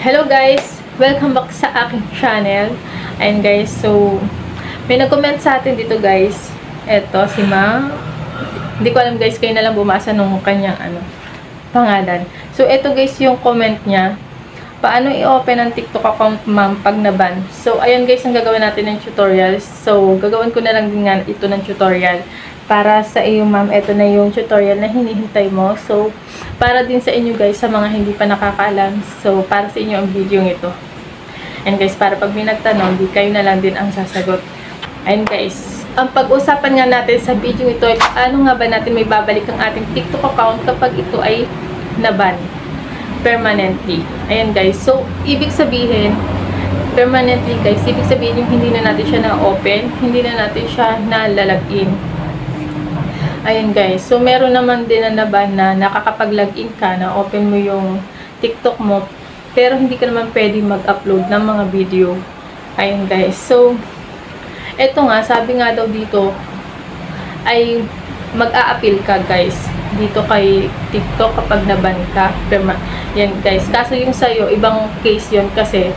Hello guys! Welcome back sa aking channel. Ayan guys, so may nag-comment sa atin dito guys. Eto, si Ma. Hindi ko alam guys, kayo na lang bumasa nung kanyang pangalan. So eto guys yung comment niya. Paano i-open ang TikTok account ma'am pag na-ban? So ayan guys, ang gagawin natin ng tutorials. So gagawin ko na lang din nga ito ng tutorial. Para sa iyo ma'am, ito na yung tutorial na hinihintay mo. So, para din sa inyo guys, sa mga hindi pa nakakaalam. So, para sa inyo ang video ito. And guys, para pag may nagtanong, di kayo na lang din ang sasagot. And guys, ang pag-usapan nga natin sa video ito ay paano nga ba natin may babalik ang ating TikTok account kapag ito ay naban permanently. Ayan guys, so ibig sabihin, permanently guys, ibig sabihin yung hindi na natin siya na-open, hindi na natin siya na-login. Ayan guys, so meron naman din na naban na nakakapag-login ka, na open mo yung TikTok mo, pero hindi ka naman pwede mag-upload ng mga video. Ayan guys, so eto nga, sabi nga daw dito ay mag-a-appeal ka guys dito kay TikTok kapag naban ka. Yan guys, kaso yung sa'yo, ibang case yon kasi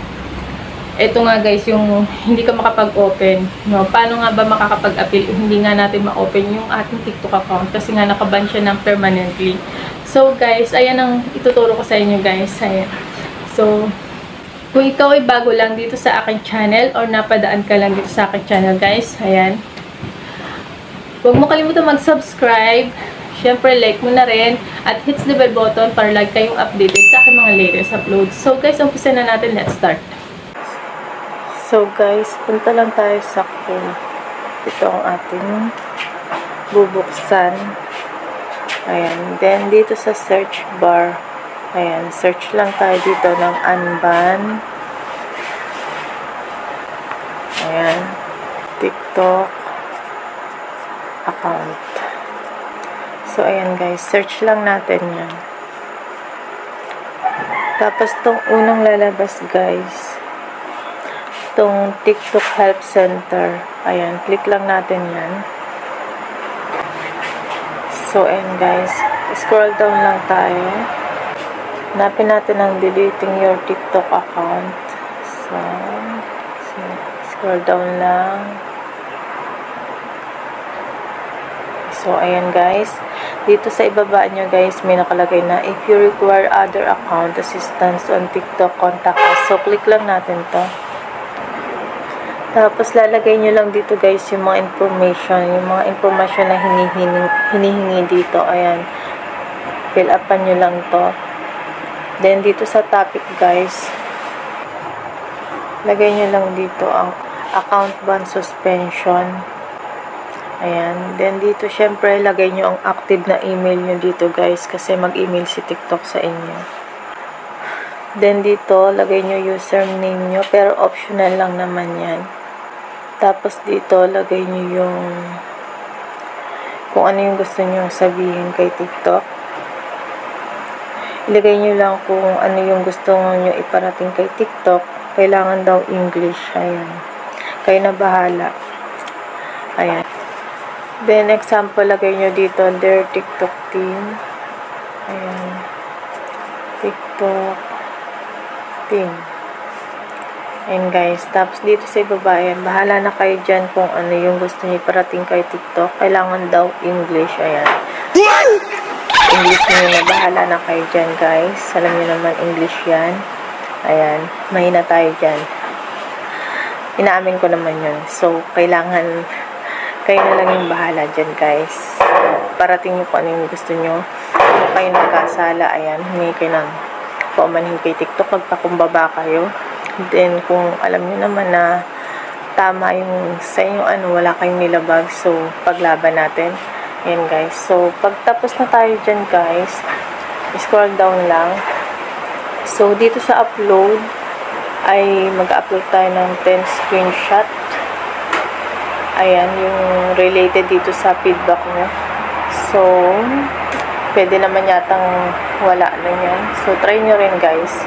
eto nga guys, yung hindi ka makapag-open, no? Paano nga ba makakapag-appeal hindi nga natin ma-open yung ating TikTok account kasi nga nakaban siya ng permanently. So guys, ayan ang ituturo ko sa inyo guys. Ayan. So, kung ikaw ay bago lang dito sa aking channel or napadaan ka lang dito sa aking channel guys, ayan. Huwag mo kalimutan mag-subscribe. Syempre, like mo na rin at hit the bell button para like kayong updated sa aking mga latest uploads. So guys, umpisa na natin. Let's start. So guys, punta lang tayo sa Chrome. Ito ang ating bubuksan. Ayan. Then, dito sa search bar. Ayan. Search lang tayo dito ng unban. Ayan. TikTok account. So, ayan guys. Search lang natin yan. Tapos, itong unang lalabas guys. Itong TikTok Help Center. Ayan, click lang natin yan. So, ayan guys. Scroll down lang tayo. Hanapin natin ang deleting your TikTok account. So, scroll down lang. So, ayan guys. Dito sa ibaba nyo guys, may nakalagay na if you require other account assistance on TikTok, contact us. So, click lang natin to. Tapos, lalagay nyo lang dito guys yung mga information na hinihingi dito. Ayan. Fill upan nyo lang to. Then, dito sa topic guys, lagay nyo lang dito ang account ban suspension. Ayan. Then, dito syempre, lagay nyo ang active na email nyo dito guys, kasi mag-email si TikTok sa inyo. Then, dito, lagay nyo username nyo, pero optional lang naman yan. Tapos dito, lagay nyo yung kung ano yung gusto nyo sabihin kay TikTok. Ilagay nyo lang kung ano yung gusto nyo iparating kay TikTok. Kailangan daw English. Ayan. Kayo na bahala. Ayan. Then, example, lagay nyo dito, their TikTok team. Ayan. TikTok team. And guys, tapos dito sa ibaba, ayan, bahala na kayo dyan kung ano yung gusto niyo parating kay TikTok. Kailangan daw English, ayan. English niyo na, bahala na kayo dyan guys. Alam niyo naman English yan. Ayan, mahina tayo dyan. Inaamin ko naman yun. So, kailangan kayo na lang yung bahala dyan guys. Parating niyo kung ano yung gusto niyo. Kung kayo nagkasala, ayan, humingi kayo ng paumanhin kay TikTok. Magpakumbaba kayo. Then, kung alam niyo naman na tama yung sa inyo, wala kayong nilabag, so, paglaban natin. Ayan, guys. So, pagtapos na tayo dyan, guys, scroll down lang. So, dito sa upload, ay mag-upload tayo ng 10 screenshot. Ayan, yung related dito sa feedback nyo. So, pwede naman yatang wala na yan. So, try nyo rin, guys.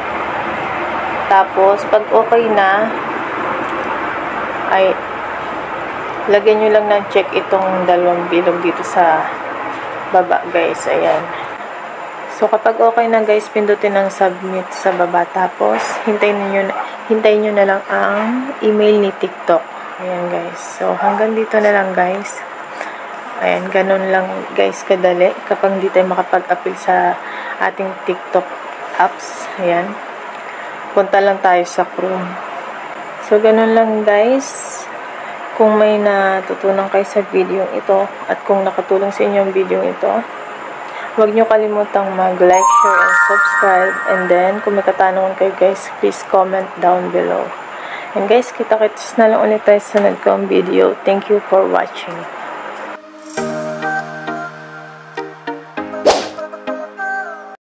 Tapos, pag okay na, ay, lagyan nyo lang ng check itong dalawang bilog dito sa baba, guys. Ayan. So, kapag okay na guys, pindutin ang submit sa baba. Tapos, hintayin nyo na lang ang email ni TikTok. Ayan guys. So, hanggang dito na lang guys. Ayan, ganun lang guys kadali. Kapag hindi tayo makapag-appeal sa ating TikTok apps. Ayan. Punta lang tayo sa Chrome. So, ganun lang guys. Kung may natutunan kayo sa video ito at kung nakatulong sa inyo ang video ito, huwag nyo kalimutang mag-like, share, and subscribe. And then, kung may katanungan kayo guys, please comment down below. And guys, kita-kits na lang ulit tayo sa sunod kong video. Thank you for watching.